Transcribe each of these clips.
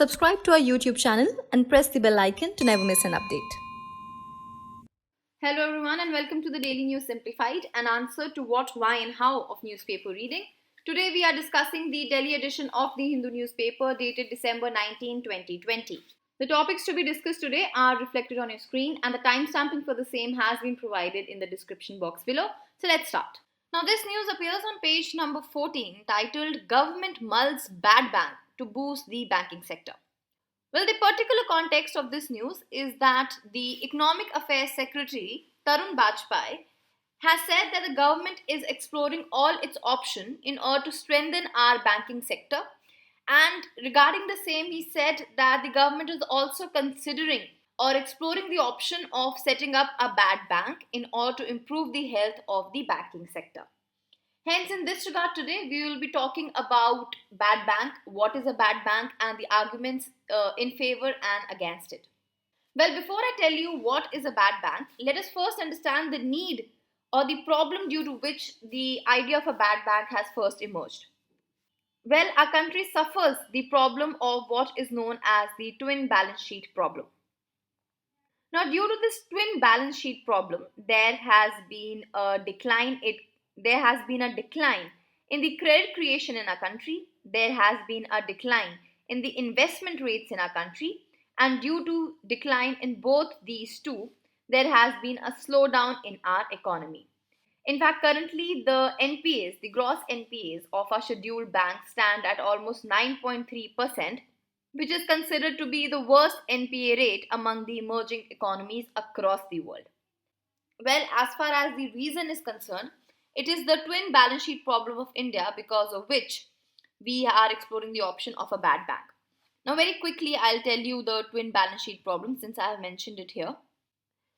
Subscribe to our YouTube channel and press the bell icon to never miss an update. Hello everyone and welcome to the Daily News Simplified, an answer to what, why and how of newspaper reading. Today we are discussing the Delhi edition of the Hindu newspaper dated December 19, 2020. The topics to be discussed today are reflected on your screen and the timestamping for the same has been provided in the description box below. So let's start. Now this news appears on page number 14 titled Government Mulls Bad Bank to Boost the Banking Sector. Well, the particular context of this news is that the Economic Affairs Secretary Tarun Bajpai has said that the government is exploring all its options in order to strengthen our banking sector. And regarding the same, he said that the government is also considering or exploring the option of setting up a bad bank in order to improve the health of the banking sector. Hence, in this regard today, we will be talking about bad bank, what is a bad bank and the arguments in favor and against it. Well, before I tell you what is a bad bank, let us first understand the need or the problem due to which the idea of a bad bank has first emerged. Well, our country suffers the problem of what is known as the twin balance sheet problem. Now, due to this twin balance sheet problem, there has been a decline in the credit creation in our country. There has been a decline in the investment rates in our country, and due to decline in both these two, there has been a slowdown in our economy. In fact, currently the NPAs, the gross NPAs of our scheduled banks stand at almost 9.3%, which is considered to be the worst NPA rate among the emerging economies across the world. Well, as far as the reason is concerned, it is the twin balance sheet problem of India, because of which we are exploring the option of a bad bank. Now, very quickly, I'll tell you the twin balance sheet problem since I have mentioned it here.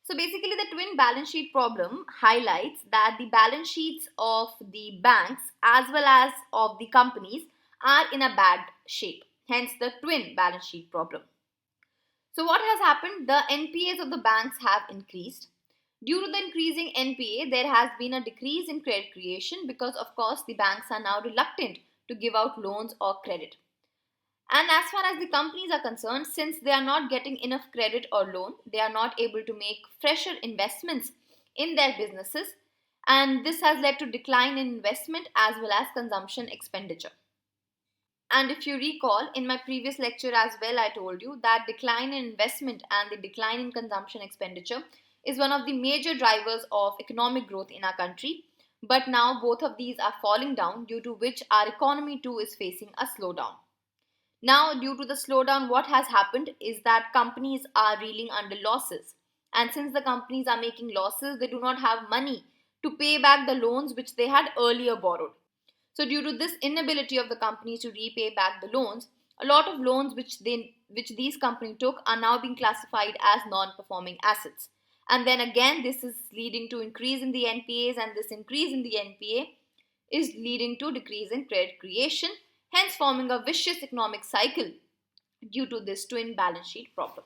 So basically, the twin balance sheet problem highlights that the balance sheets of the banks as well as of the companies are in a bad shape. Hence, the twin balance sheet problem. So what has happened? The NPAs of the banks have increased. Due to the increasing NPA, there has been a decrease in credit creation because, of course, the banks are now reluctant to give out loans or credit. And as far as the companies are concerned, since they are not getting enough credit or loan, they are not able to make fresher investments in their businesses, and this has led to decline in investment as well as consumption expenditure. And if you recall, in my previous lecture as well, I told you that decline in investment and the decline in consumption expenditure is one of the major drivers of economic growth in our country. But now both of these are falling down, due to which our economy too is facing a slowdown. Now, due to the slowdown, what has happened is that companies are reeling under losses. And since the companies are making losses, they do not have money to pay back the loans which they had earlier borrowed. So due to this inability of the companies to repay back the loans, a lot of loans which these companies took are now being classified as non-performing assets. And then again, this is leading to increase in the NPAs, and this increase in the NPA is leading to decrease in credit creation, hence forming a vicious economic cycle due to this twin balance sheet problem.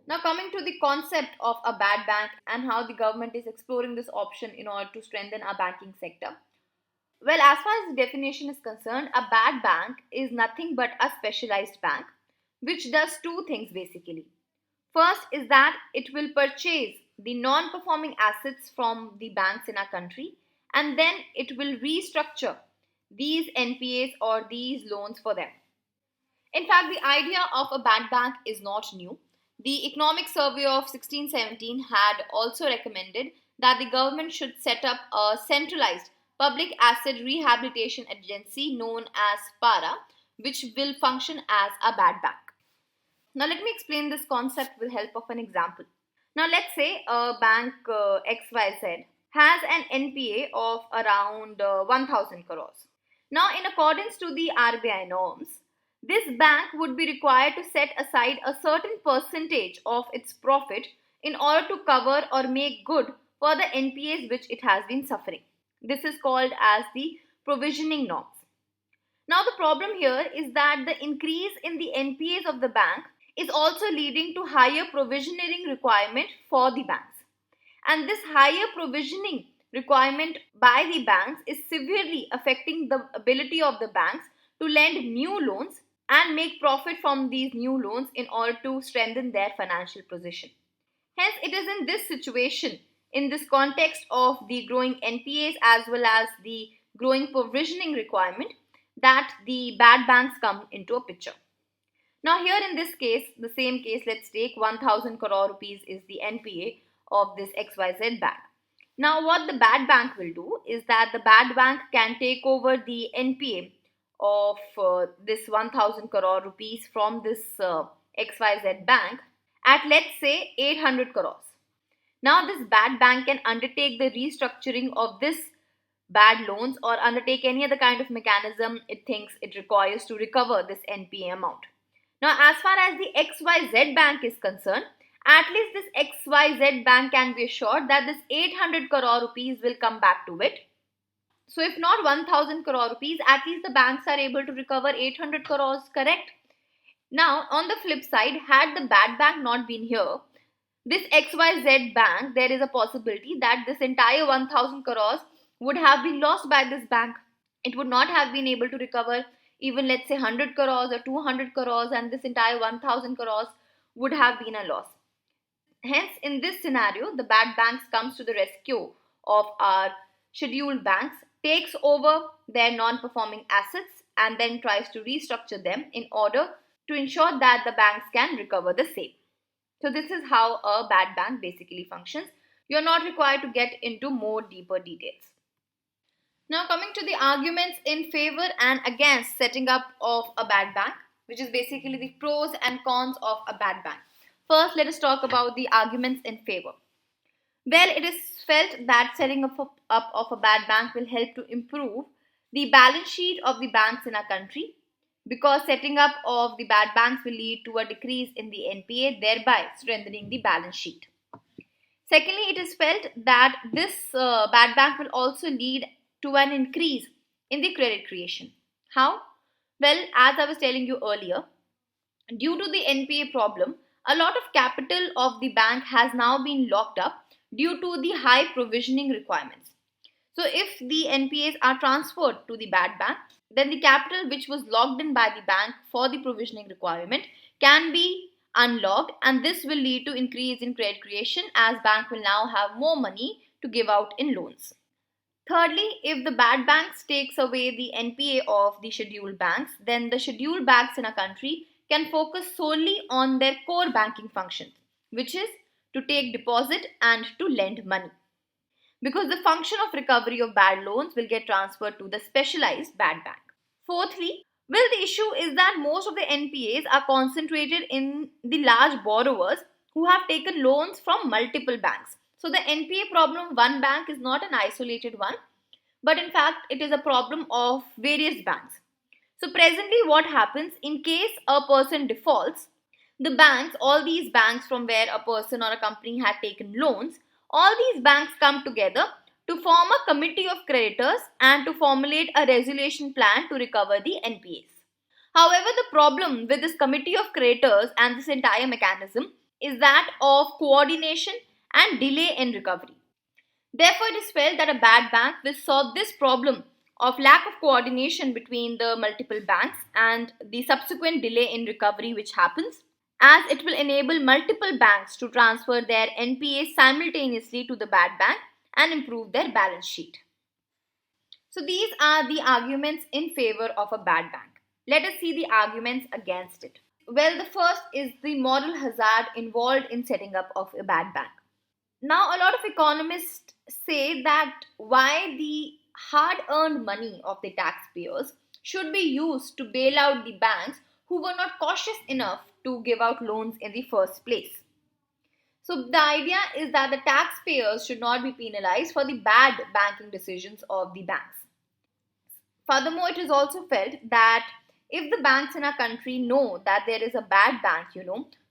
Now, coming to the concept of a bad bank and how the government is exploring this option in order to strengthen our banking sector. Well, as far as the definition is concerned, a bad bank is nothing but a specialized bank which does two things basically. First is that it will purchase the non-performing assets from the banks in our country, and then it will restructure these NPAs or these loans for them. In fact, the idea of a bad bank is not new. The Economic Survey of 1617 had also recommended that the government should set up a centralized public asset rehabilitation agency known as PARA, which will function as a bad bank. Now, let me explain this concept with help of an example. Now, let's say a bank XYZ has an NPA of around 1000 crores. Now, in accordance to the RBI norms, this bank would be required to set aside a certain percentage of its profit in order to cover or make good for the NPAs which it has been suffering. This is called as the provisioning norms. Now, the problem here is that the increase in the NPAs of the bank is also leading to higher provisioning requirement for the banks. And this higher provisioning requirement by the banks is severely affecting the ability of the banks to lend new loans and make profit from these new loans in order to strengthen their financial position. Hence, it is in this situation, in this context of the growing NPAs as well as the growing provisioning requirement, that the bad banks come into a picture. Now, here in this case, the same case, let's take 1000 crore rupees is the NPA of this XYZ bank. Now, what the bad bank will do is that the bad bank can take over the NPA of this 1000 crore rupees from this XYZ bank at, let's say, 800 crores. Now, this bad bank can undertake the restructuring of this bad loans or undertake any other kind of mechanism it thinks it requires to recover this NPA amount. Now, as far as the XYZ bank is concerned, at least this XYZ bank can be assured that this 800 crore rupees will come back to it. So, if not 1000 crore rupees, at least the banks are able to recover 800 crores, correct? Now, on the flip side, had the bad bank not been here, this XYZ bank, there is a possibility that this entire 1000 crores would have been lost by this bank. It would not have been able to recover even, let's say, 100 crores or 200 crores, and this entire 1000 crores would have been a loss. Hence, in this scenario, the bad banks comes to the rescue of our scheduled banks, takes over their non-performing assets and then tries to restructure them in order to ensure that the banks can recover the same. So this is how a bad bank basically functions. You're not required to get into more deeper details. Now, coming to the arguments in favor and against setting up of a bad bank, which is basically the pros and cons of a bad bank. First, let us talk about the arguments in favor. Well, it is felt that setting up of a bad bank will help to improve the balance sheet of the banks in our country, because setting up of the bad banks will lead to a decrease in the NPA, thereby strengthening the balance sheet. Secondly, it is felt that this bad bank will also lead to an increase in the credit creation. How? Well, as I was telling you earlier, due to the NPA problem, a lot of capital of the bank has now been locked up due to the high provisioning requirements. So, if the NPAs are transferred to the bad bank, then the capital which was locked in by the bank for the provisioning requirement can be unlocked, and this will lead to increase in credit creation as bank will now have more money to give out in loans. Thirdly, if the bad banks takes away the NPA of the scheduled banks, then the scheduled banks in a country can focus solely on their core banking functions, which is to take deposit and to lend money. Because the function of recovery of bad loans will get transferred to the specialized bad bank. Fourthly, well, the issue is that most of the NPAs are concentrated in the large borrowers who have taken loans from multiple banks. So the NPA problem of one bank is not an isolated one, but in fact it is a problem of various banks. So presently what happens in case a person defaults, the banks, all these banks from where a person or a company had taken loans, all these banks come together to form a committee of creditors and to formulate a resolution plan to recover the NPAs. However, the problem with this committee of creditors and this entire mechanism is that of coordination and delay in recovery. Therefore, it is felt that a bad bank will solve this problem of lack of coordination between the multiple banks and the subsequent delay in recovery which happens, as it will enable multiple banks to transfer their NPAs simultaneously to the bad bank and improve their balance sheet. So these are the arguments in favor of a bad bank. Let us see the arguments against it. Well, the first is the moral hazard involved in setting up of a bad bank. Now, a lot of economists say that why the hard-earned money of the taxpayers should be used to bail out the banks who were not cautious enough to give out loans in the first place. So the idea is that the taxpayers should not be penalized for the bad banking decisions of the banks. Furthermore, it is also felt that if the banks in our country know that there is a bad bank,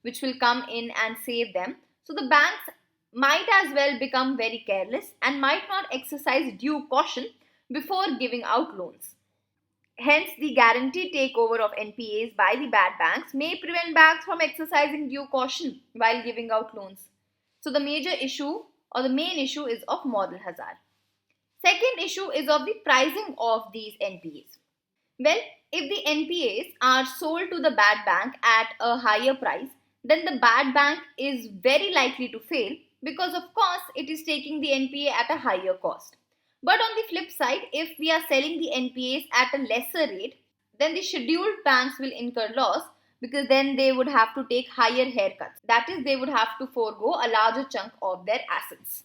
which will come in and save them, so the banks might as well become very careless and might not exercise due caution before giving out loans. Hence, the guaranteed takeover of NPAs by the bad banks may prevent banks from exercising due caution while giving out loans. So the major issue or the main issue is of moral hazard. Second issue is of the pricing of these NPAs. Well, if the NPAs are sold to the bad bank at a higher price, then the bad bank is very likely to fail because, of course, it is taking the NPA at a higher cost. But on the flip side, if we are selling the NPAs at a lesser rate, then the scheduled banks will incur loss because then they would have to take higher haircuts. That is, they would have to forego a larger chunk of their assets.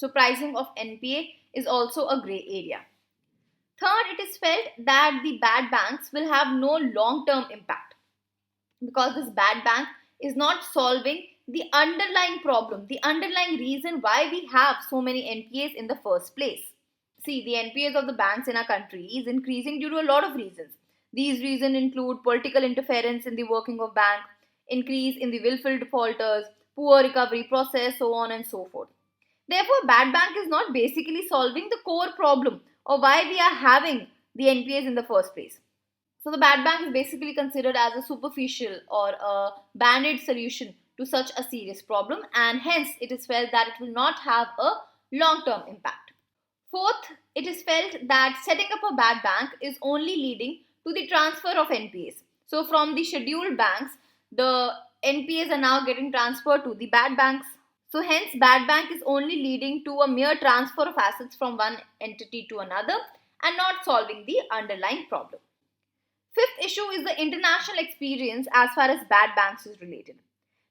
So, pricing of NPA is also a grey area. Third, it is felt that the bad banks will have no long term impact because this bad bank is not solving the underlying problem, the underlying reason why we have so many NPAs in the first place. See, the NPAs of the banks in our country is increasing due to a lot of reasons. These reasons include political interference in the working of bank, increase in the willful defaulters, poor recovery process, so on and so forth. Therefore, bad bank is not basically solving the core problem of why we are having the NPAs in the first place. So the bad bank is basically considered as a superficial or a band-aid solution to such a serious problem, and hence it is felt that it will not have a long-term impact. Fourth, it is felt that setting up a bad bank is only leading to the transfer of NPAs. So from the scheduled banks, the NPAs are now getting transferred to the bad banks. So hence bad bank is only leading to a mere transfer of assets from one entity to another and not solving the underlying problem. Fifth issue is the international experience as far as bad banks is related.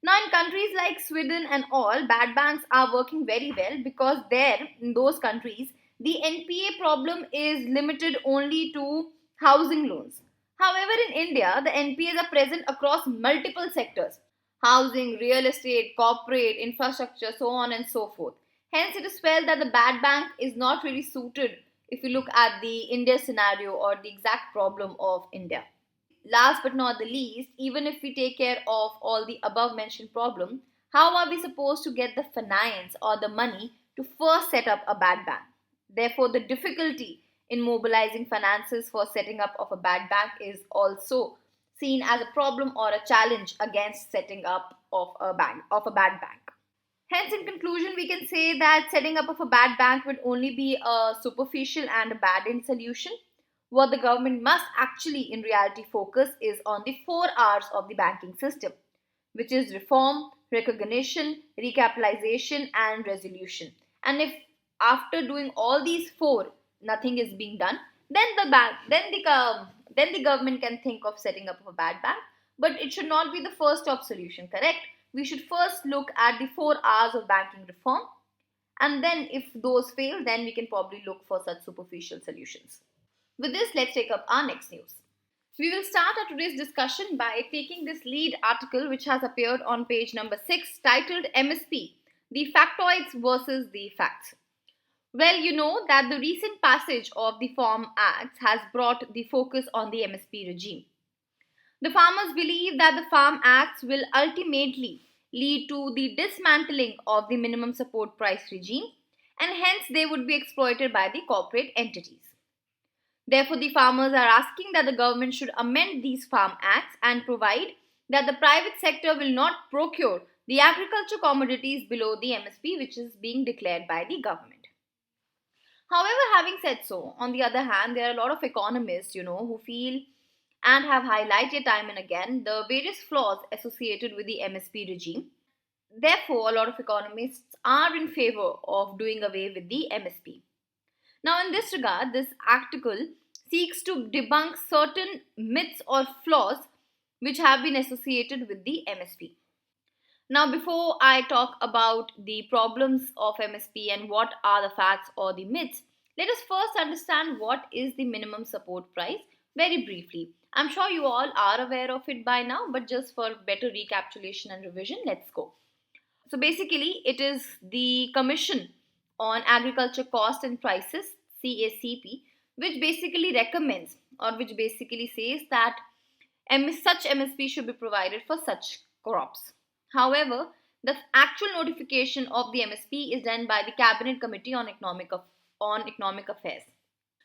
Now, in countries like Sweden and all, bad banks are working very well because there, in those countries, the NPA problem is limited only to housing loans. However, in India, the NPAs are present across multiple sectors: housing, real estate, corporate, infrastructure, so on and so forth. Hence, it is felt that the bad bank is not really suited if you look at the India scenario or the exact problem of India. Last but not the least, even if we take care of all the above mentioned problem, how are we supposed to get the finance or the money to first set up a bad bank? Therefore, the difficulty in mobilizing finances for setting up of a bad bank is also seen as a problem or a challenge against setting up of a bad bank. Hence, in conclusion, we can say that setting up of a bad bank would only be a superficial and a bad-end solution. What the government must actually in reality focus is on the 4 R's of the banking system, which is reform, recognition, recapitalization, and resolution. And if after doing all these four, nothing is being done, then the government can think of setting up a bad bank. But it should not be the first top solution, correct? We should first look at the 4 R's of banking reform, and then if those fail, then we can probably look for such superficial solutions. With this, let's take up our next news. We will start our today's discussion by taking this lead article which has appeared on page number 6 titled MSP, the factoids versus the facts. Well, you know that the recent passage of the Farm Act has brought the focus on the MSP regime. The farmers believe that the Farm Acts will ultimately lead to the dismantling of the minimum support price regime, and hence they would be exploited by the corporate entities. Therefore, the farmers are asking that the government should amend these Farm Acts and provide that the private sector will not procure the agriculture commodities below the MSP which is being declared by the government. However, having said so, on the other hand, there are a lot of economists, who feel and have highlighted time and again the various flaws associated with the MSP regime. Therefore, a lot of economists are in favor of doing away with the MSP. Now, in this regard, this article seeks to debunk certain myths or flaws which have been associated with the MSP. Now, before I talk about the problems of MSP and what are the facts or the myths, let us first understand what is the minimum support price very briefly. I'm sure you all are aware of it by now, but just for better recapitulation and revision, let's go. So basically, it is the Commission on Agriculture Cost and Prices, CACP, which basically recommends or which basically says that such MSP should be provided for such crops. However, the actual notification of the MSP is done by the Cabinet Committee on Economic Affairs.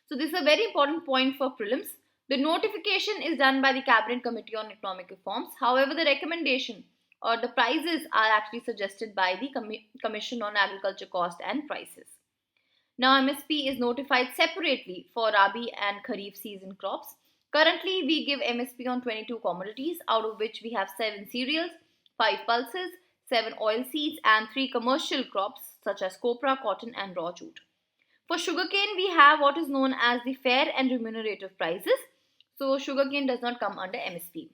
So this is a very important point for prelims. The notification is done by the Cabinet Committee on Economic Reforms. However, the recommendation or the prices are actually suggested by the Commission on Agriculture Cost and Prices. Now, MSP is notified separately for Rabi and Kharif season crops. Currently, we give MSP on 22 commodities, out of which we have 7 cereals, 5 pulses, 7 oilseeds, and 3 commercial crops such as copra, cotton, and raw jute. For sugarcane, we have what is known as the fair and remunerative prices. So, sugarcane does not come under MSP.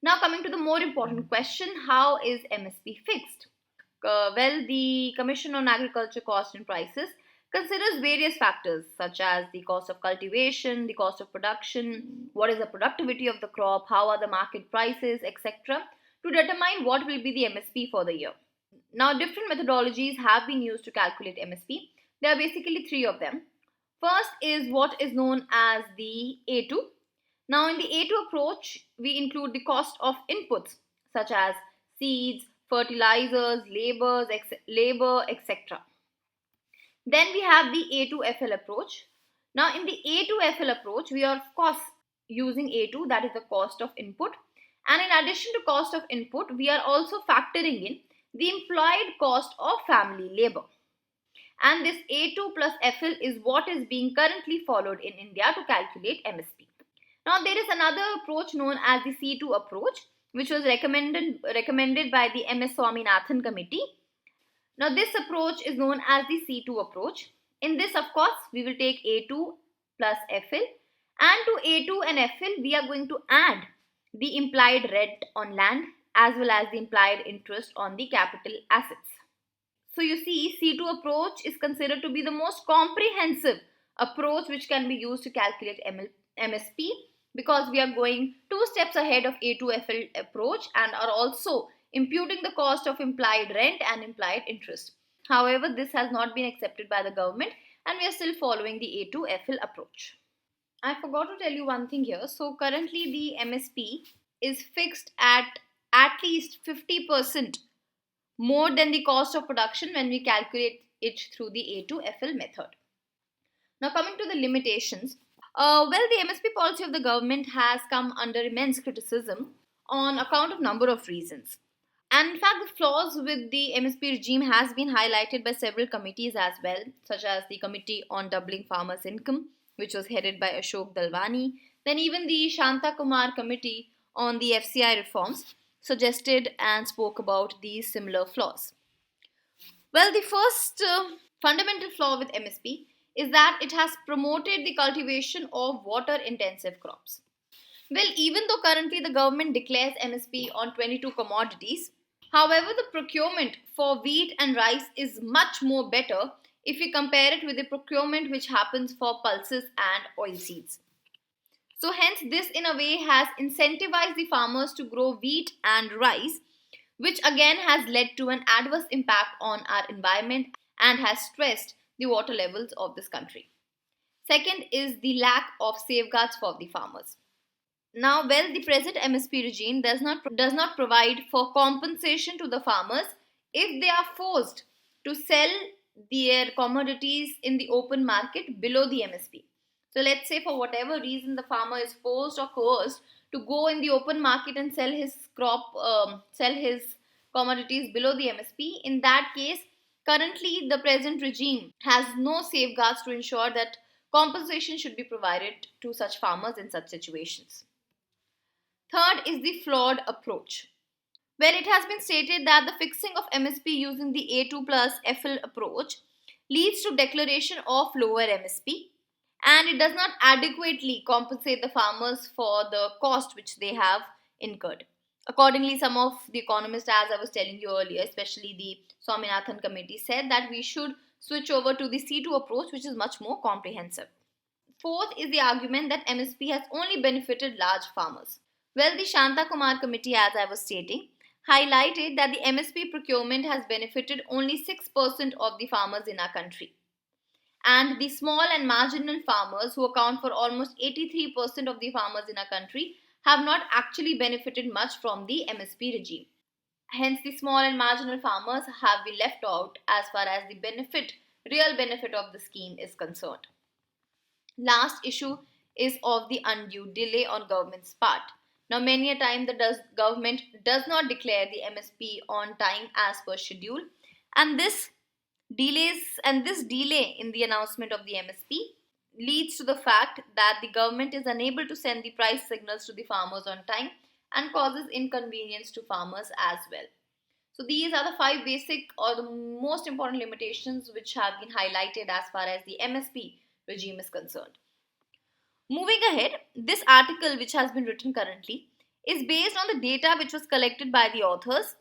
Now, coming to the more important question, how is MSP fixed? Well, the Commission on Agriculture Cost and Prices considers various factors such as the cost of cultivation, the cost of production, what is the productivity of the crop, how are the market prices, etc., to determine what will be the MSP for the year. Now, different methodologies have been used to calculate MSP. There are basically 3 of them. First is what is known as the A2. Now, in the A2 approach, we include the cost of inputs such as seeds, fertilizers, labor, etc. Then we have the A2FL approach. Now, in the A2FL approach, we are of course using A2, that is the cost of input. And in addition to cost of input, we are also factoring in the implied cost of family labor. And this A2 plus FL is what is being currently followed in India to calculate MSP. Now, there is another approach known as the C2 approach, which was recommended by the MS Swaminathan committee. Now, this approach is known as the C2 approach. In this, of course, we will take A2 plus FL, and to A2 and FL, we are going to add the implied rent on land as well as the implied interest on the capital assets. So, you see, C2 approach is considered to be the most comprehensive approach which can be used to calculate MSP, because we are going 2 steps ahead of A2FL approach and are also imputing the cost of implied rent and implied interest. However, this has not been accepted by the government and we are still following the A2FL approach. I forgot to tell you one thing here. So currently the MSP is fixed at least 50% more than the cost of production when we calculate it through the A2FL method. Now, coming to the limitations, well, the MSP policy of the government has come under immense criticism on account of number of reasons. And in fact, the flaws with the MSP regime has been highlighted by several committees as well, such as the Committee on Doubling Farmers' Income, which was headed by Ashok Dalwani. Then even the Shanta Kumar Committee on the FCI reforms suggested and spoke about these similar flaws. Well, the first fundamental flaw with MSP is that it has promoted the cultivation of water-intensive crops. Well, even though currently the government declares MSP on 22 commodities, however, the procurement for wheat and rice is much more better if we compare it with the procurement which happens for pulses and oilseeds. So hence, this in a way has incentivized the farmers to grow wheat and rice, which again has led to an adverse impact on our environment and has stressed the water levels of this country. Second is the lack of safeguards for the farmers. Now, well, the present MSP regime does not provide for compensation to the farmers if they are forced to sell their commodities in the open market below the MSP. So let's say for whatever reason the farmer is forced or coerced to go in the open market and sell his commodities below the MSP. In that case, currently the present regime has no safeguards to ensure that compensation should be provided to such farmers in such situations. Third is the flawed approach, where it has been stated that the fixing of MSP using the A2 plus FL approach leads to declaration of lower MSP, and it does not adequately compensate the farmers for the cost which they have incurred. Accordingly, some of the economists, as I was telling you earlier, especially the Swaminathan committee, said that we should switch over to the C2 approach, which is much more comprehensive. Fourth is the argument that MSP has only benefited large farmers. Well, the Shanta Kumar committee, as I was stating, highlighted that the MSP procurement has benefited only 6% of the farmers in our country. And the small and marginal farmers, who account for almost 83% of the farmers in our country, have not actually benefited much from the MSP regime. Hence, the small and marginal farmers have been left out as far as the real benefit of the scheme is concerned. Last issue is of the undue delay on government's part. Now, many a time the government does not declare the MSP on time as per schedule, and this delay in the announcement of the MSP leads to the fact that the government is unable to send the price signals to the farmers on time and causes inconvenience to farmers as well. So these are the 5 basic or the most important limitations which have been highlighted as far as the MSP regime is concerned. Moving ahead, this article which has been written currently is based on the data which was collected by the authors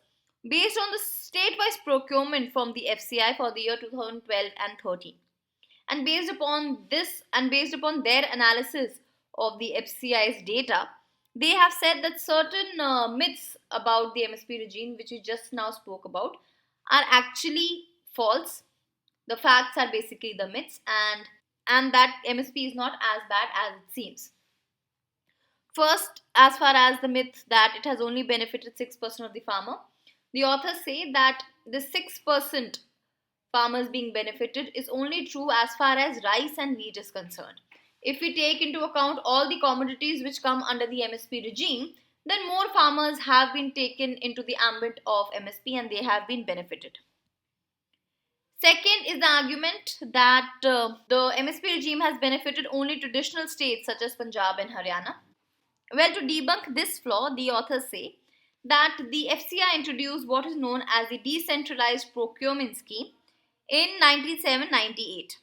based on the state-wise procurement from the FCI for the year 2012 and 13. And based upon this and based upon their analysis of the FCI's data, they have said that certain myths about the MSP regime, which we just now spoke about, are actually false. The facts are basically the myths, and that MSP is not as bad as it seems. First, as far as the myth that it has only benefited 6% of the farmer, the authors say that the 6% farmers being benefited is only true as far as rice and wheat is concerned. If we take into account all the commodities which come under the MSP regime, then more farmers have been taken into the ambit of MSP and they have been benefited. Second is the argument that the MSP regime has benefited only traditional states such as Punjab and Haryana. Well, to debunk this flaw, the authors say that the FCI introduced what is known as the decentralized procurement scheme in 1997-98.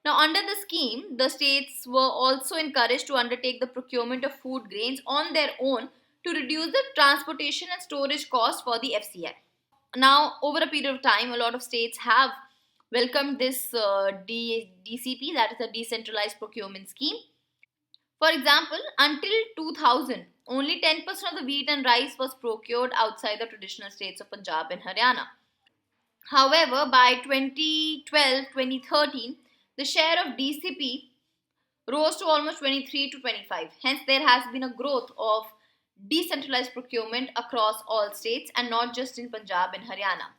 Now, under the scheme, the states were also encouraged to undertake the procurement of food grains on their own to reduce the transportation and storage costs for the FCI. Now, over a period of time, a lot of states have welcomed this DCP, that is the decentralized procurement scheme. For example, until 2000, only 10% of the wheat and rice was procured outside the traditional states of Punjab and Haryana. However, by 2012-2013, the share of DCP rose to almost 23 to 25. Hence, there has been a growth of decentralized procurement across all states and not just in Punjab and Haryana.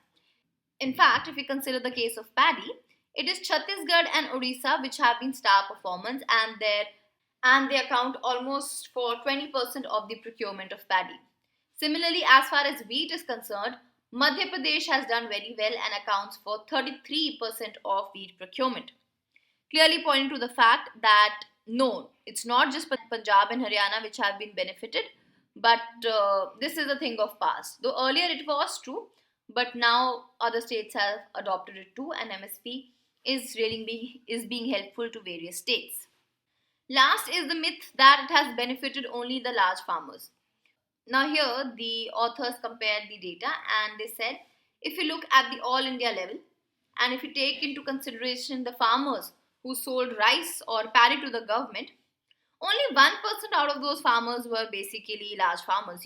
In fact, if we consider the case of paddy, it is Chhattisgarh and Odisha which have been star performers and they account almost for 20% of the procurement of paddy. Similarly, as far as wheat is concerned, Madhya Pradesh has done very well and accounts for 33% of wheat procurement. Clearly pointing to the fact that no, it's not just Punjab and Haryana which have been benefited, but this is a thing of past. Though earlier it was true, but now other states have adopted it too, and MSP is being helpful to various states. Last is the myth that it has benefited only the large farmers. Now here the authors compared the data and they said if you look at the all India level and if you take into consideration the farmers who sold rice or paddy to the government, only 1% out of those farmers were basically large farmers,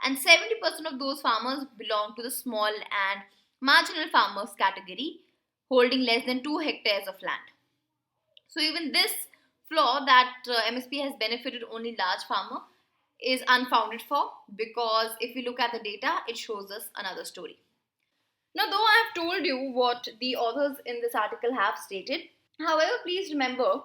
and 70% of those farmers belong to the small and marginal farmers category holding less than 2 hectares of land. So even this flaw that MSP has benefited only large farmer is unfounded for, because if we look at the data, it shows us another story. Now, though I have told you what the authors in this article have stated, however, please remember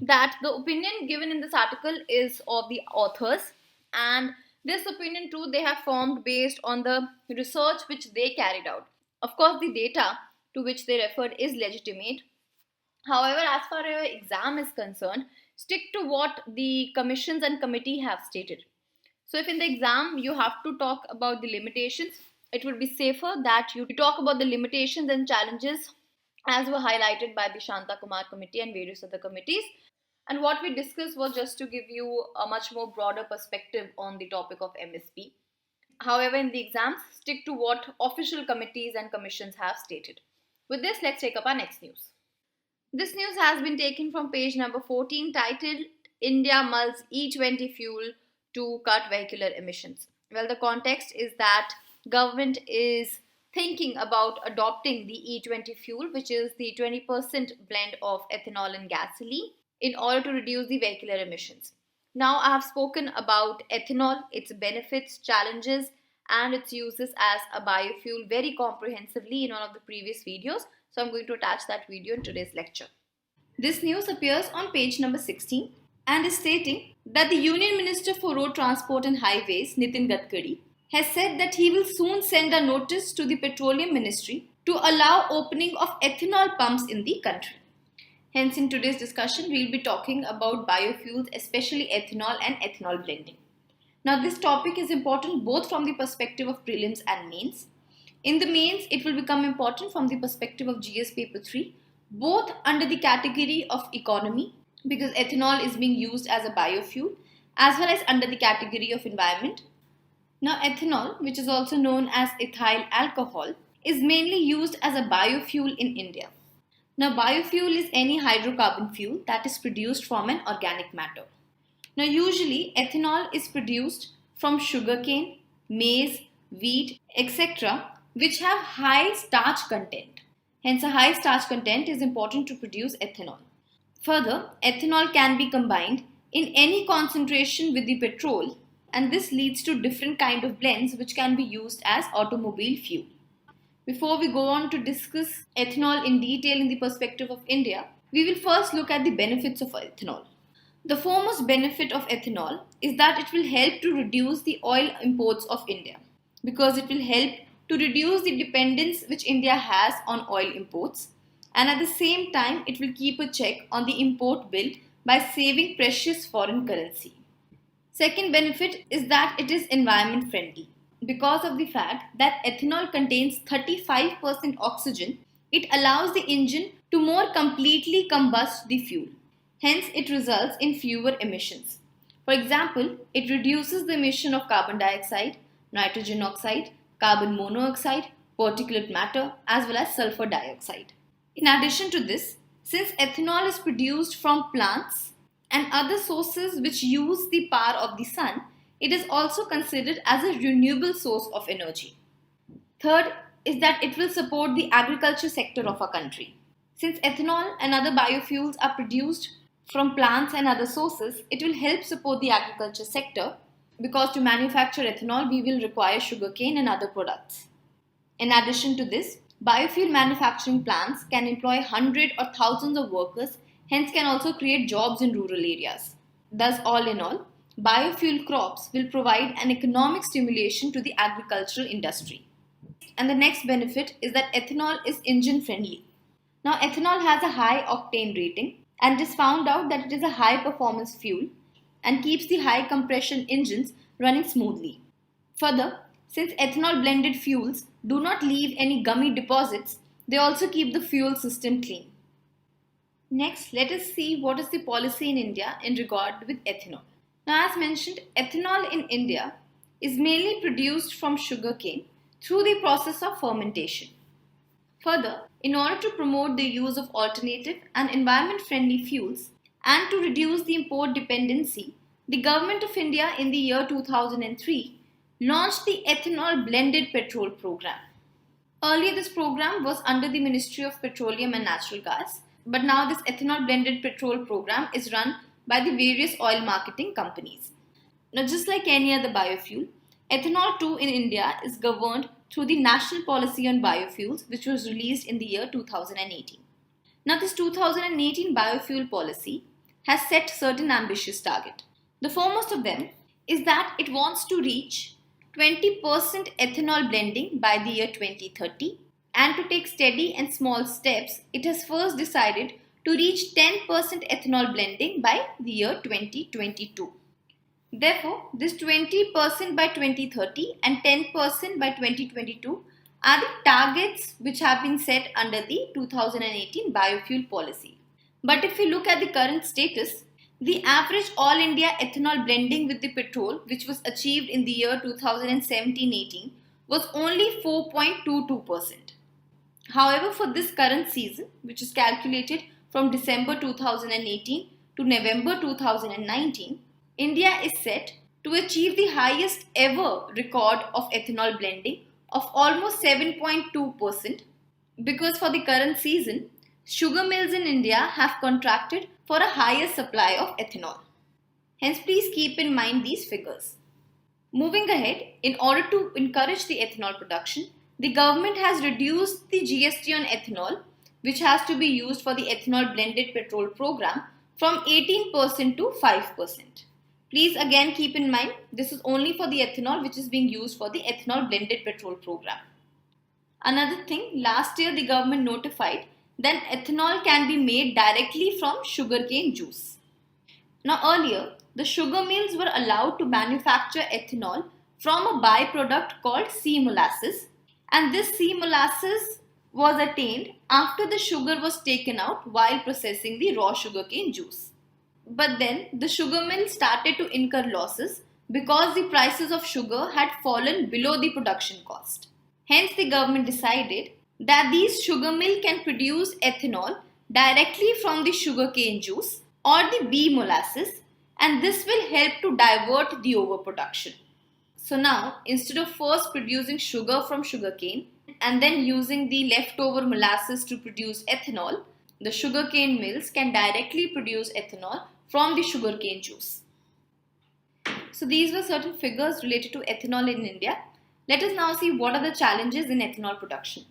that the opinion given in this article is of the authors, and this opinion too they have formed based on the research which they carried out. Of course, the data to which they referred is legitimate. However, as far as your exam is concerned, stick to what the commissions and committee have stated. So if in the exam you have to talk about the limitations, it would be safer that you talk about the limitations and challenges as were highlighted by the Shanta Kumar committee and various other committees. And what we discussed was just to give you a much more broader perspective on the topic of MSP. However, in the exams, stick to what official committees and commissions have stated. With this, let's take up our next news. This news has been taken from page number 14, titled India Mulls E20 Fuel to Cut Vehicular Emissions. Well, the context is that government is thinking about adopting the E20 fuel, which is the 20% blend of ethanol and gasoline, in order to reduce the vehicular emissions. Now, I have spoken about ethanol, its benefits, challenges, and its uses as a biofuel very comprehensively in one of the previous videos. So I'm going to attach that video in today's lecture. This news appears on page number 16 and is stating that the Union Minister for Road Transport and Highways, Nitin Gadkari, has said that he will soon send a notice to the Petroleum Ministry to allow opening of ethanol pumps in the country. Hence, in today's discussion, we'll be talking about biofuels, especially ethanol and ethanol blending. Now, this topic is important both from the perspective of prelims and mains. In the mains, it will become important from the perspective of GS paper 3, both under the category of economy, because ethanol is being used as a biofuel, as well as under the category of environment. Now, ethanol, which is also known as ethyl alcohol, is mainly used as a biofuel in India. Now, biofuel is any hydrocarbon fuel that is produced from an organic matter. Now, usually ethanol is produced from sugarcane, maize, wheat, etc., which have high starch content. Hence, a high starch content is important to produce ethanol. Further, ethanol can be combined in any concentration with the petrol, and this leads to different kind of blends which can be used as automobile fuel. Before we go on to discuss ethanol in detail in the perspective of India, we will first look at the benefits of ethanol. The foremost benefit of ethanol is that it will help to reduce the oil imports of India, because it will help to reduce the dependence which India has on oil imports, and at the same time it will keep a check on the import bill by saving precious foreign currency. Second benefit is that it is environment friendly. Because of the fact that ethanol contains 35% oxygen, it allows the engine to more completely combust the fuel. Hence, it results in fewer emissions. For example, it reduces the emission of carbon dioxide, nitrogen oxide, carbon monoxide, particulate matter, as well as sulfur dioxide. In addition to this, since ethanol is produced from plants and other sources which use the power of the sun, it is also considered as a renewable source of energy. Third is that it will support the agriculture sector of our country. Since ethanol and other biofuels are produced from plants and other sources, it will help support the agriculture sector, because to manufacture ethanol we will require sugarcane and other products. In addition to this, biofuel manufacturing plants can employ hundreds or thousands of workers, hence can also create jobs in rural areas. Thus, all in all, biofuel crops will provide an economic stimulation to the agricultural industry. And the next benefit is that ethanol is engine friendly. Now, ethanol has a high octane rating, and it is found out that it is a high performance fuel and keeps the high compression engines running smoothly. Further, since ethanol blended fuels do not leave any gummy deposits, they also keep the fuel system clean. Next, let us see what is the policy in India in regard with ethanol. Now, as mentioned, ethanol in India is mainly produced from sugarcane through the process of fermentation. Further, in order to promote the use of alternative and environment-friendly fuels and to reduce the import dependency, the Government of India in the year 2003 launched the Ethanol Blended Petrol Program. Earlier, this program was under the Ministry of Petroleum and Natural Gas, but now this Ethanol Blended Petrol Program is run by the various oil marketing companies. Now, just like any other biofuel, ethanol too in India is governed through the National Policy on Biofuels, which was released in the year 2018. Now, this 2018 biofuel policy has set certain ambitious targets. The foremost of them is that it wants to reach 20% ethanol blending by the year 2030, and to take steady and small steps, it has first decided to reach 10% ethanol blending by the year 2022. Therefore, this 20% by 2030 and 10% by 2022 are the targets which have been set under the 2018 biofuel policy. But if we look at the current status, the average all India ethanol blending with the petrol, which was achieved in the year 2017-18, was only 4.22%. However, for this current season, which is calculated from December 2018 to November 2019, India is set to achieve the highest ever record of ethanol blending of almost 7.2%, because for the current season, sugar mills in India have contracted for a higher supply of ethanol. Hence, please keep in mind these figures. Moving ahead, in order to encourage the ethanol production, the government has reduced the GST on ethanol, which has to be used for the ethanol blended petrol program, from 18% to 5%. Please again keep in mind, this is only for the ethanol which is being used for the ethanol blended petrol program. Another thing, last year the government notified then ethanol can be made directly from sugarcane juice. Now earlier, the sugar mills were allowed to manufacture ethanol from a byproduct called C molasses, and this C molasses was attained after the sugar was taken out while processing the raw sugarcane juice. But then the sugar mill started to incur losses because the prices of sugar had fallen below the production cost. Hence the government decided that these sugar mill can produce ethanol directly from the sugarcane juice or the B molasses, and this will help to divert the overproduction. So now, instead of first producing sugar from sugarcane and then using the leftover molasses to produce ethanol, the sugarcane mills can directly produce ethanol from the sugarcane juice. So these were certain figures related to ethanol in India. Let us now see what are the challenges in ethanol production.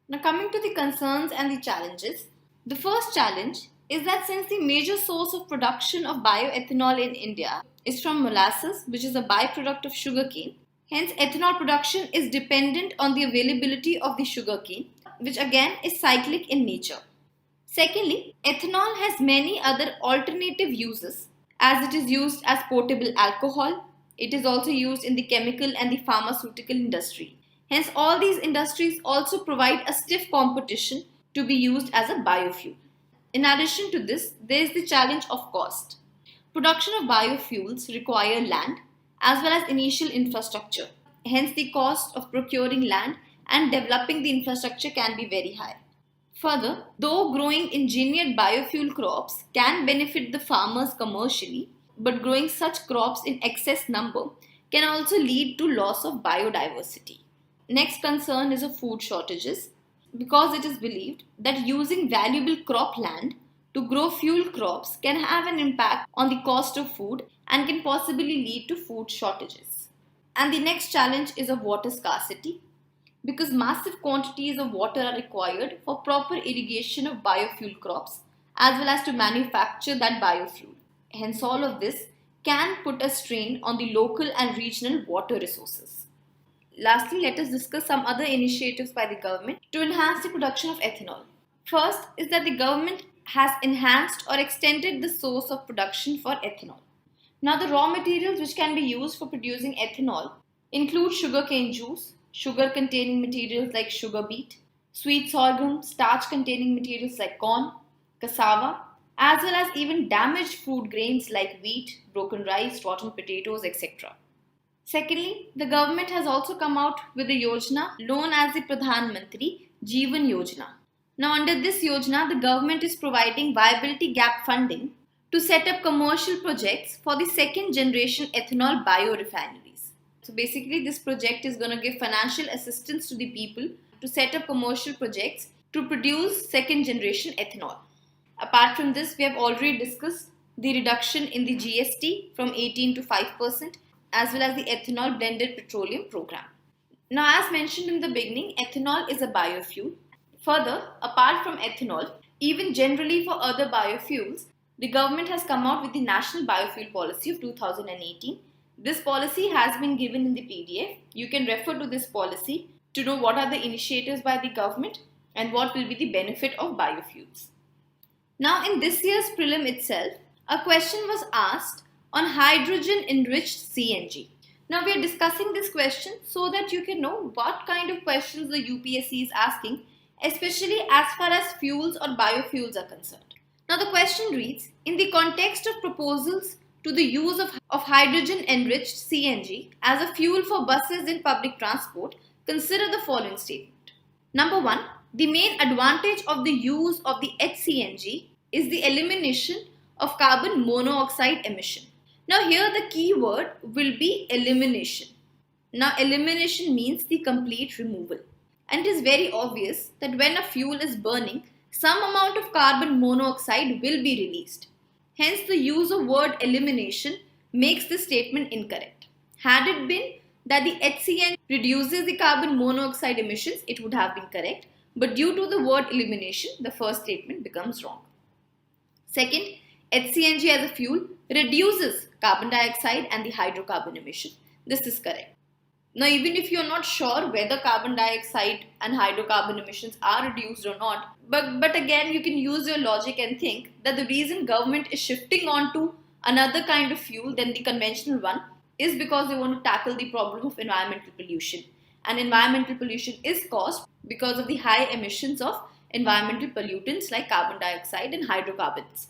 Now coming to the concerns and the challenges, the first challenge is that since the major source of production of bioethanol in India is from molasses, which is a byproduct of sugarcane, hence ethanol production is dependent on the availability of the sugarcane, which again is cyclic in nature. Secondly, ethanol has many other alternative uses, as it is used as potable alcohol. It is also used in the chemical and the pharmaceutical industry. Hence, all these industries also provide a stiff competition to be used as a biofuel. In addition to this, there is the challenge of cost. Production of biofuels require land as well as initial infrastructure. Hence, the cost of procuring land and developing the infrastructure can be very high. Further, though growing engineered biofuel crops can benefit the farmers commercially, but growing such crops in excess number can also lead to loss of biodiversity. Next concern is of food shortages, because it is believed that using valuable crop land to grow fuel crops can have an impact on the cost of food and can possibly lead to food shortages. And the next challenge is of water scarcity, because massive quantities of water are required for proper irrigation of biofuel crops as well as to manufacture that biofuel. Hence, all of this can put a strain on the local and regional water resources. Lastly, let us discuss some other initiatives by the government to enhance the production of ethanol. First is that the government has enhanced or extended the source of production for ethanol. Now, the raw materials which can be used for producing ethanol include sugarcane juice, sugar-containing materials like sugar beet, sweet sorghum, starch-containing materials like corn, cassava, as well as even damaged food grains like wheat, broken rice, rotten potatoes, etc. Secondly, the government has also come out with a yojana known as the Pradhan Mantri Jeevan Yojana. Now, under this yojana, the government is providing viability gap funding to set up commercial projects for the second generation ethanol biorefineries. So basically, this project is going to give financial assistance to the people to set up commercial projects to produce second generation ethanol. Apart from this, we have already discussed the reduction in the GST from 18 to 5%, as well as the ethanol blended petroleum program. Now, as mentioned in the beginning, ethanol is a biofuel. Further, apart from ethanol, even generally for other biofuels, the government has come out with the National Biofuel Policy of 2018. This policy has been given in the PDF. You can refer to this policy to know what are the initiatives by the government and what will be the benefit of biofuels. Now, in this year's prelim itself, a question was asked on hydrogen enriched CNG. Now, we are discussing this question so that you can know what kind of questions the UPSC is asking, especially as far as fuels or biofuels are concerned. Now, the question reads, in the context of proposals to the use of hydrogen enriched CNG as a fuel for buses in public transport, consider the following statement. Number 1, the main advantage of the use of the HCNG is the elimination of carbon monoxide emission. Now, here the key word will be elimination. Now, elimination means the complete removal. And it is very obvious that when a fuel is burning, some amount of carbon monoxide will be released. Hence, the use of word elimination makes this statement incorrect. Had it been that the HCN reduces the carbon monoxide emissions, it would have been correct. But due to the word elimination, the first statement becomes wrong. Second, HCNG as a fuel reduces carbon dioxide and the hydrocarbon emission. This is correct. Now, even if you're not sure whether carbon dioxide and hydrocarbon emissions are reduced or not, but again, you can use your logic and think that the reason government is shifting on to another kind of fuel than the conventional one is because they want to tackle the problem of environmental pollution. And environmental pollution is caused because of the high emissions of environmental pollutants like carbon dioxide and hydrocarbons.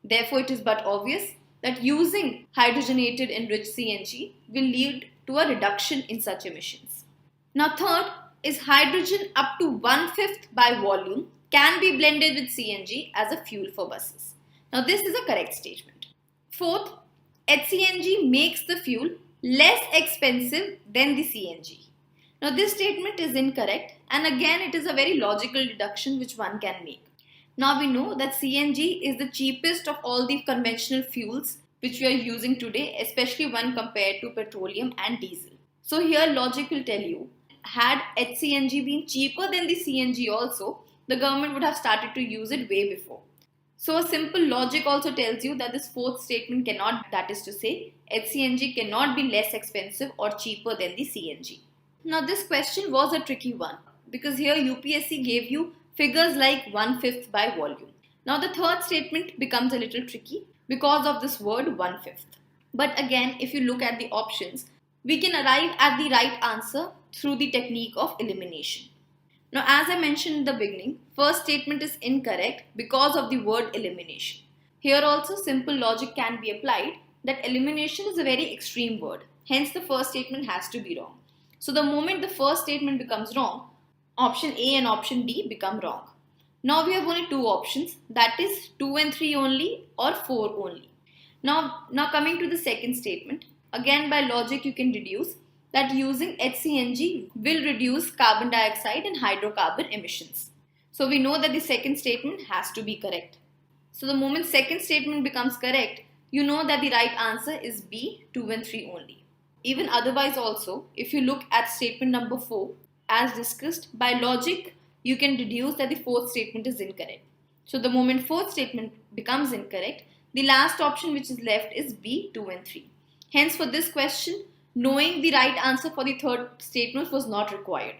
Therefore, it is but obvious that using hydrogenated enriched CNG will lead to a reduction in such emissions. Now, third is hydrogen up to 1/5 by volume can be blended with CNG as a fuel for buses. Now, this is a correct statement. Fourth, HCNG makes the fuel less expensive than the CNG. Now, this statement is incorrect, and again, it is a very logical deduction which one can make. Now we know that CNG is the cheapest of all the conventional fuels which we are using today, especially when compared to petroleum and diesel. So here logic will tell you, had HCNG been cheaper than the CNG also, the government would have started to use it way before. So a simple logic also tells you that this fourth statement cannot, that is to say, HCNG cannot be less expensive or cheaper than the CNG. Now this question was a tricky one because here UPSC gave you figures like 1/5 by volume. Now the third statement becomes a little tricky because of this word 1/5. But again, if you look at the options, we can arrive at the right answer through the technique of elimination. Now as I mentioned in the beginning, first statement is incorrect because of the word elimination. Here also simple logic can be applied that elimination is a very extreme word. Hence the first statement has to be wrong. So the moment the first statement becomes wrong, option A and option D become wrong. Now we have only two options, that is 2 and 3 only or 4 only. Now coming to the second statement, again by logic you can deduce that using HCNG will reduce carbon dioxide and hydrocarbon emissions. So we know that the second statement has to be correct. So the moment second statement becomes correct, you know that the right answer is B, 2 and 3 only. Even otherwise also, if you look at statement number 4, as discussed, by logic, you can deduce that the fourth statement is incorrect. So the moment fourth statement becomes incorrect, the last option which is left is B, 2 and 3. Hence for this question, knowing the right answer for the third statement was not required.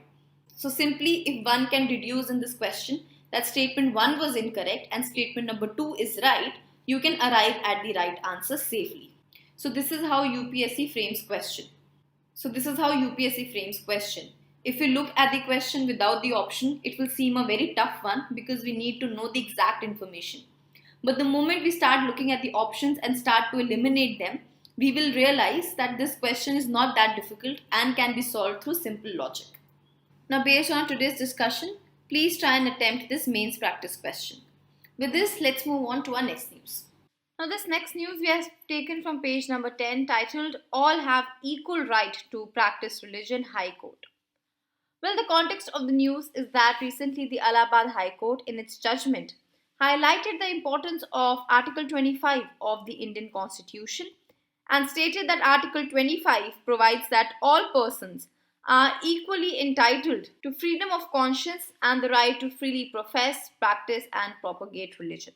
So simply if one can deduce in this question that statement 1 was incorrect and statement number 2 is right, you can arrive at the right answer safely. So this is how UPSC frames question. If you look at the question without the option, it will seem a very tough one because we need to know the exact information. But the moment we start looking at the options and start to eliminate them, we will realize that this question is not that difficult and can be solved through simple logic. Now based on today's discussion, please try and attempt this mains practice question. With this, let's move on to our next news. Now this next news we have taken from page number 10 titled All Have Equal Right to Practice Religion, High Court. Well, the context of the news is that recently the Allahabad High Court in its judgment highlighted the importance of Article 25 of the Indian Constitution and stated that Article 25 provides that all persons are equally entitled to freedom of conscience and the right to freely profess, practice and propagate religion.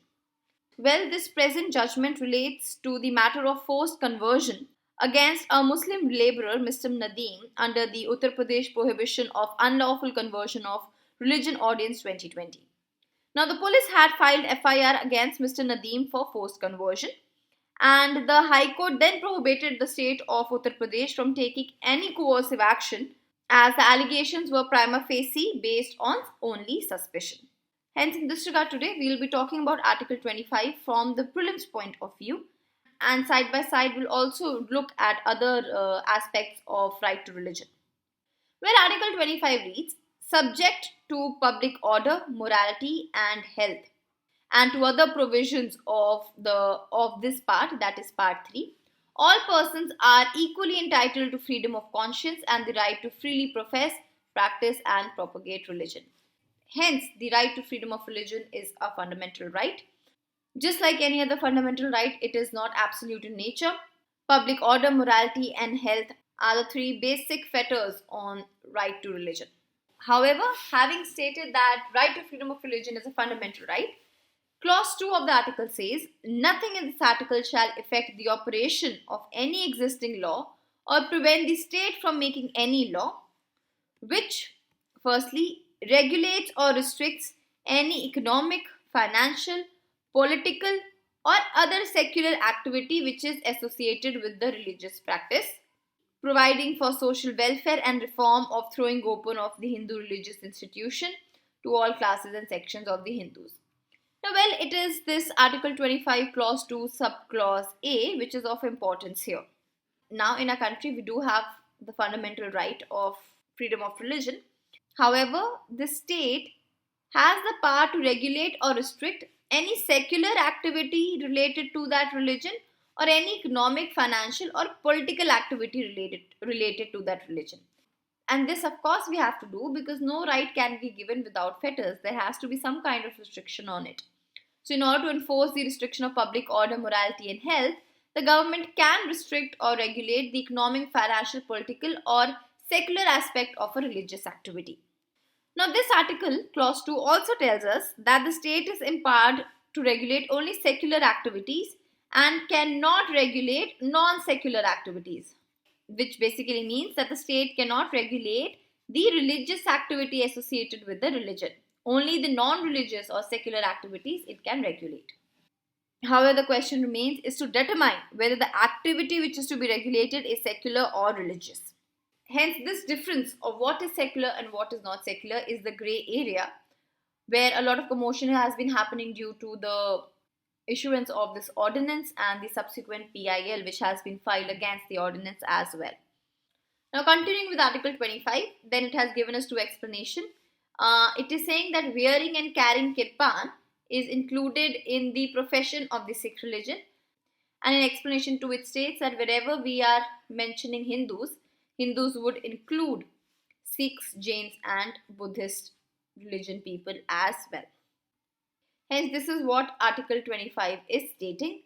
Well, this present judgment relates to the matter of forced conversion against a Muslim labourer, Mr. Nadeem, under the Uttar Pradesh Prohibition of Unlawful Conversion of Religion Ordinance 2020. Now, the police had filed FIR against Mr. Nadeem for forced conversion, and the High Court then prohibited the state of Uttar Pradesh from taking any coercive action as the allegations were prima facie based on only suspicion. Hence, in this regard today, we will be talking about Article 25 from the prelims point of view, and side by side we'll also look at other aspects of right to religion. Where Article 25 reads, subject to public order, morality and health, and to other provisions of this part, that is part 3, all persons are equally entitled to freedom of conscience and the right to freely profess, practice and propagate religion. Hence, the right to freedom of religion is a fundamental right. Just like any other fundamental right, it is not absolute in nature. Public order, morality, and health are the 3 basic fetters on right to religion. However, having stated that right to freedom of religion is a fundamental right, Clause 2 of the article says, nothing in this article shall affect the operation of any existing law or prevent the state from making any law which, firstly, regulates or restricts any economic, financial, political, or other secular activity which is associated with the religious practice, providing for social welfare and reform of throwing open of the Hindu religious institution to all classes and sections of the Hindus. Now, well, it is this Article 25, Clause 2, Subclause A, which is of importance here. Now, in our country, we do have the fundamental right of freedom of religion. However, the state has the power to regulate or restrict any secular activity related to that religion or any economic, financial, or political activity related to that religion. And this, of course, we have to do because no right can be given without fetters. There has to be some kind of restriction on it. So, in order to enforce the restriction of public order, morality, and health, the government can restrict or regulate the economic, financial, political, or secular aspect of a religious activity. Now, this article, Clause 2, also tells us that the state is empowered to regulate only secular activities and cannot regulate non-secular activities, which basically means that the state cannot regulate the religious activity associated with the religion. Only the non-religious or secular activities it can regulate. However, the question remains is to determine whether the activity which is to be regulated is secular or religious. Hence, this difference of what is secular and what is not secular is the grey area where a lot of commotion has been happening due to the issuance of this ordinance and the subsequent PIL which has been filed against the ordinance as well. Now, continuing with Article 25, then it has given us two explanations. It is saying that wearing and carrying kirpan is included in the profession of the Sikh religion. And in explanation 2, it states that wherever we are mentioning Hindus, Hindus would include Sikhs, Jains, and Buddhist religion people as well. Hence, this is what Article 25 is stating.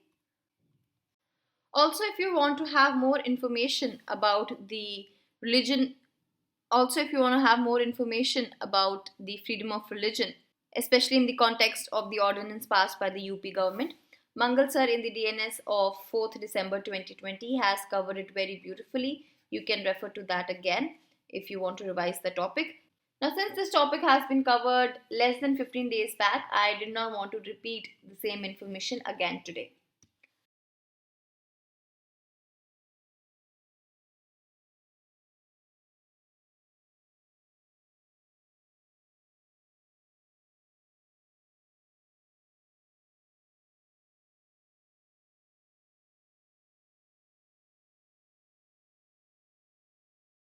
Also, if you want to have more information about the religion, if you want to have more information about the freedom of religion, especially in the context of the ordinance passed by the UP government, Mangal sir in the DNS of 4th December 2020 has covered it very beautifully. You can refer to that again if you want to revise the topic. Now, since this topic has been covered less than 15 days back, I did not want to repeat the same information again today.